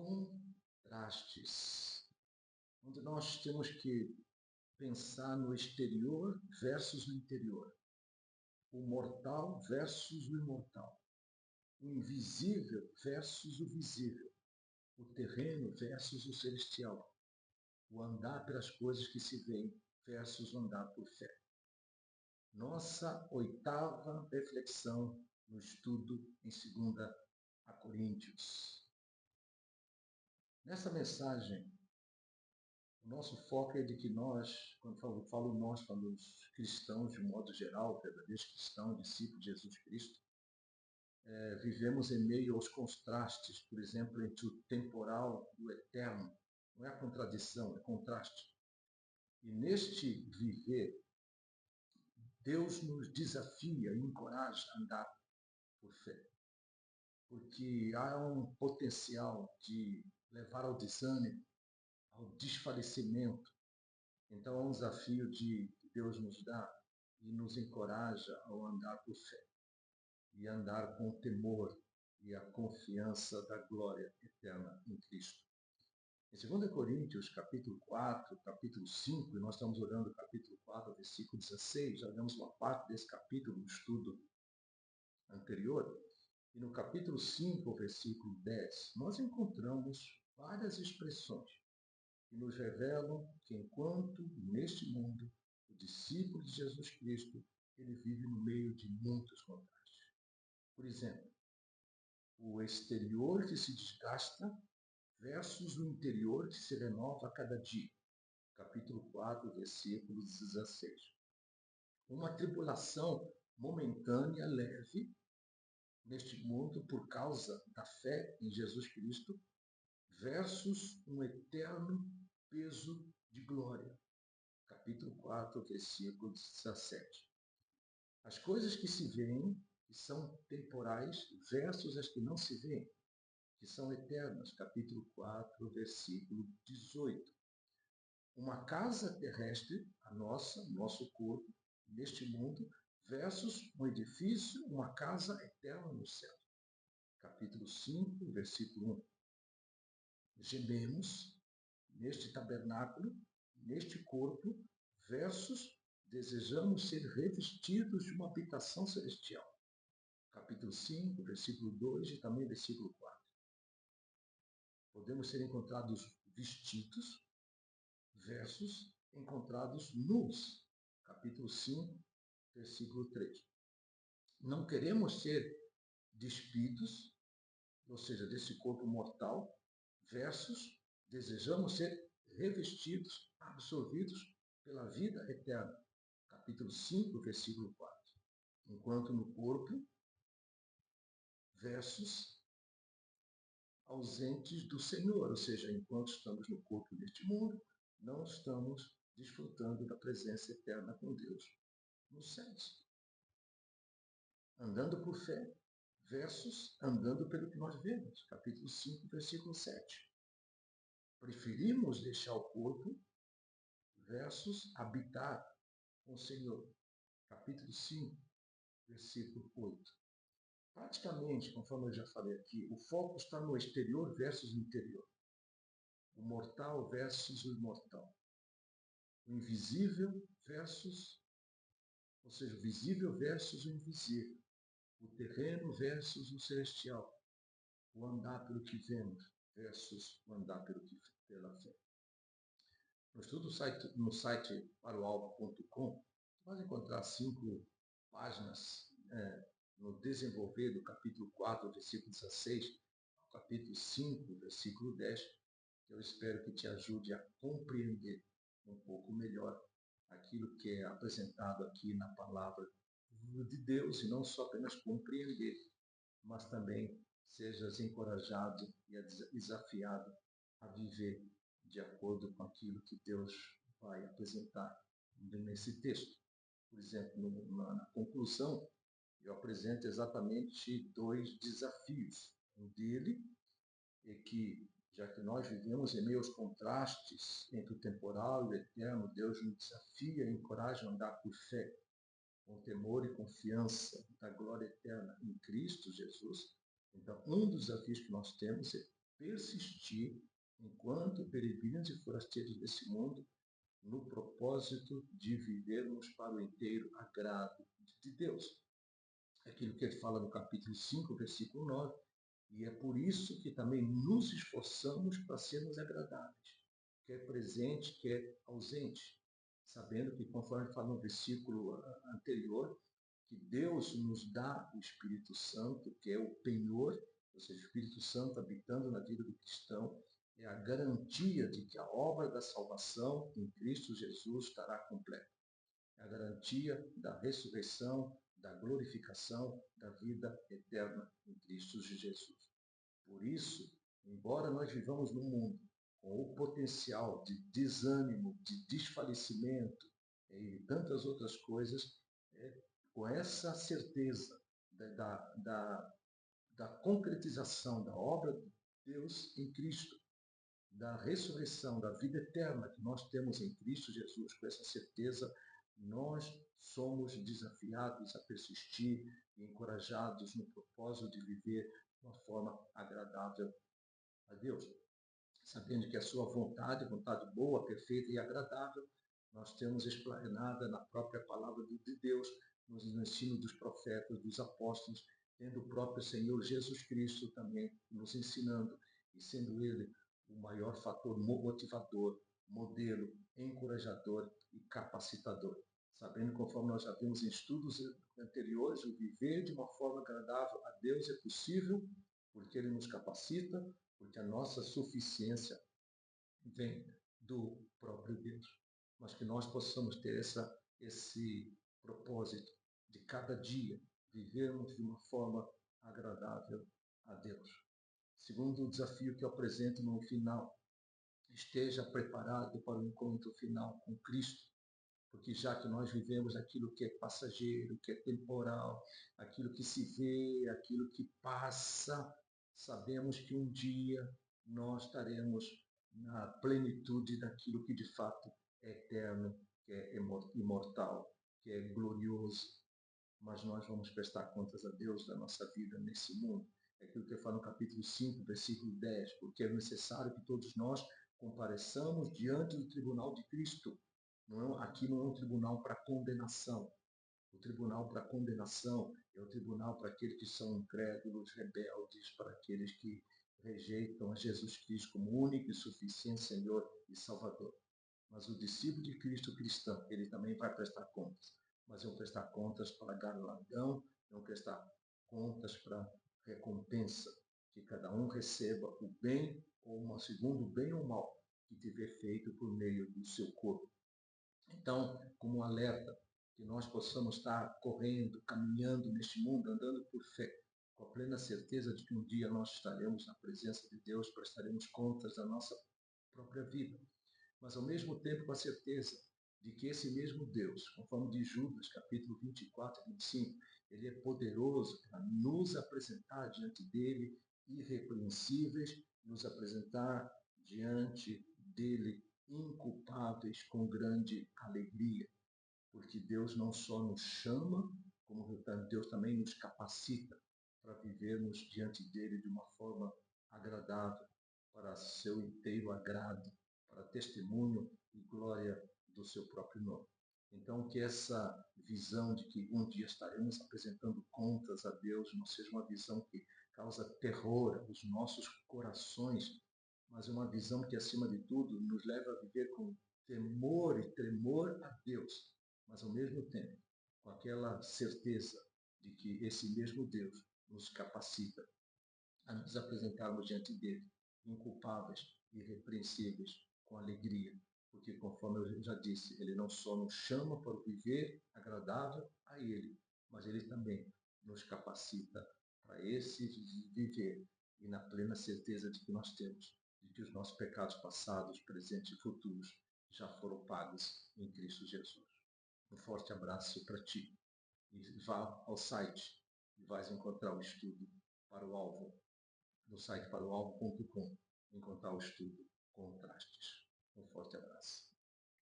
contrastes, onde nós temos que pensar no exterior versus o interior, o mortal versus o imortal, o invisível versus o visível, o terreno versus o celestial, o andar pelas coisas que se veem versus o andar por fé. Nossa oitava reflexão no estudo em 2 Coríntios. Nessa mensagem, o nosso foco é de que nós, quando falo nós, falo os cristãos de um modo geral, verdadeiros cristãos, discípulos de Jesus Cristo, vivemos em meio aos contrastes, por exemplo, entre o temporal e o eterno. Não é contradição, é contraste. E neste viver, Deus nos desafia e encoraja a andar por fé. Porque há um potencial de levar ao desânimo, ao desfalecimento. Então é um desafio que Deus nos dá e nos encoraja ao andar por fé. E andar com temor e a confiança da glória eterna em Cristo. Em 2 Coríntios, capítulo 4, capítulo 5, e nós estamos olhando o capítulo 4, versículo 16, já vemos uma parte desse capítulo no estudo anterior, e no capítulo 5, versículo 10, nós encontramos várias expressões que nos revelam que enquanto neste mundo, o discípulo de Jesus Cristo, ele vive no meio de muitos contrastes. Por exemplo, o exterior que se desgasta versus o interior que se renova a cada dia. Capítulo 4, versículo 16. Uma tribulação momentânea, leve, neste mundo por causa da fé em Jesus Cristo, versus um eterno peso de glória. Capítulo 4, versículo 17. As coisas que se veem, que são temporais, versus as que não se veem, que são eternas. Capítulo 4, versículo 18. Uma casa terrestre, a nossa, nosso corpo, neste mundo, versus um edifício, uma casa eterna no céu. Capítulo 5, versículo 1. Gememos neste tabernáculo, neste corpo, versus desejamos ser revestidos de uma habitação celestial. Capítulo 5, versículo 2 e também versículo 4. Podemos ser encontrados vestidos versus encontrados nus. Capítulo 5, versículo 3. Não queremos ser despidos, ou seja, desse corpo mortal, versus desejamos ser revestidos, absorvidos pela vida eterna. Capítulo 5, versículo 4. Enquanto no corpo, versus ausentes do Senhor, ou seja, enquanto estamos no corpo deste mundo, não estamos desfrutando da presença eterna com Deus nos céus. Andando por fé, versus andando pelo que nós vemos. Capítulo 5, versículo 7. Preferimos deixar o corpo versus habitar com o Senhor. Capítulo 5, versículo 8. Praticamente, conforme eu já falei aqui, o foco está no exterior versus o interior. O mortal versus o imortal. O invisível versus, ou seja, o visível versus o invisível. O terreno versus o celestial. O andar pelo que vemos versus o andar pela fé. No estudo no site paroalvo.com, você vai encontrar 5 páginas no desenvolver do capítulo 4, versículo 16, ao capítulo 5, versículo 10, que eu espero que te ajude a compreender um pouco melhor aquilo que é apresentado aqui na palavra de Deus, e não só apenas compreender, mas também sejas encorajado e desafiado a viver de acordo com aquilo que Deus vai apresentar nesse texto. Por exemplo, na conclusão, eu apresento exatamente 2 desafios. Um dele é que, já que nós vivemos em meio aos contrastes entre o temporal e o eterno, Deus nos desafia e encoraja a andar por fé, com temor e confiança da glória eterna em Cristo Jesus. Então, um dos desafios que nós temos é persistir enquanto peregrinos e forasteiros desse mundo, no propósito de vivermos para o inteiro agrado de Deus. Aquilo que ele fala no capítulo 5, versículo 9, e é por isso que também nos esforçamos para sermos agradáveis, quer presente, quer ausente, sabendo que, conforme fala no versículo anterior, que Deus nos dá o Espírito Santo, que é o penhor, ou seja, o Espírito Santo habitando na vida do cristão, é a garantia de que a obra da salvação em Cristo Jesus estará completa. É a garantia da ressurreição, da glorificação, da vida eterna em Cristo Jesus. Por isso, embora nós vivamos num mundo com o potencial de desânimo, de desfalecimento e tantas outras coisas, com essa certeza da concretização da obra de Deus em Cristo, da ressurreição, da vida eterna que nós temos em Cristo Jesus, com essa certeza, nós somos desafiados a persistir e encorajados no propósito de viver de uma forma agradável a Deus, sabendo que a sua vontade boa, perfeita e agradável, nós temos explanada na própria palavra de Deus, nos ensinos dos profetas, dos apóstolos, tendo o próprio Senhor Jesus Cristo também nos ensinando, e sendo Ele o maior fator motivador, modelo, encorajador e capacitador. Sabendo, conforme nós já vimos em estudos anteriores, o viver de uma forma agradável a Deus é possível, porque Ele nos capacita, porque a nossa suficiência vem do próprio Deus. Mas que nós possamos ter esse propósito de cada dia vivermos de uma forma agradável a Deus. Segundo o desafio que eu apresento no final, esteja preparado para o encontro final com Cristo, porque já que nós vivemos aquilo que é passageiro, que é temporal, aquilo que se vê, aquilo que passa, sabemos que um dia nós estaremos na plenitude daquilo que de fato é eterno, que é imortal, que é glorioso. Mas nós vamos prestar contas a Deus da nossa vida nesse mundo. É aquilo que eu falo no capítulo 5, versículo 10, porque é necessário que todos nós compareçamos diante do tribunal de Cristo. Aqui não é um tribunal para condenação. O tribunal para condenação é o tribunal para aqueles que são incrédulos, rebeldes, para aqueles que rejeitam a Jesus Cristo como único e suficiente Senhor e Salvador. Mas o discípulo de Cristo cristão, ele também vai prestar contas. Mas vão prestar contas para galardão, vão prestar contas para recompensa, que cada um receba o bem, ou segundo o bem ou mal, que tiver feito por meio do seu corpo. Então, como um alerta, que nós possamos estar correndo, caminhando neste mundo, andando por fé, com a plena certeza de que um dia nós estaremos na presença de Deus, prestaremos contas da nossa própria vida. Mas ao mesmo tempo com a certeza de que esse mesmo Deus, conforme de Judas, capítulo 24 e 25, ele é poderoso para nos apresentar diante dele irrepreensíveis, nos apresentar diante dele inculpáveis com grande alegria, porque Deus não só nos chama, como Deus também nos capacita para vivermos diante dele de uma forma agradável, para seu inteiro agrado, para testemunho e glória do seu próprio nome. Então, que essa visão de que um dia estaremos apresentando contas a Deus não seja uma visão que causa terror aos nossos corações, mas uma visão que, acima de tudo, nos leva a viver com temor e tremor a Deus, mas ao mesmo tempo com aquela certeza de que esse mesmo Deus nos capacita a nos apresentarmos diante dele, inculpáveis, irrepreensíveis, com alegria, porque, conforme eu já disse, ele não só nos chama para o viver agradável a ele, mas ele também nos capacita para esse viver e na plena certeza de que nós temos, de que os nossos pecados passados, presentes e futuros já foram pagos em Cristo Jesus. Um forte abraço para ti. E vá ao site e vais encontrar o estudo para o alvo no site paroalvo.com, encontrar o estudo Contrastes. Um forte abraço.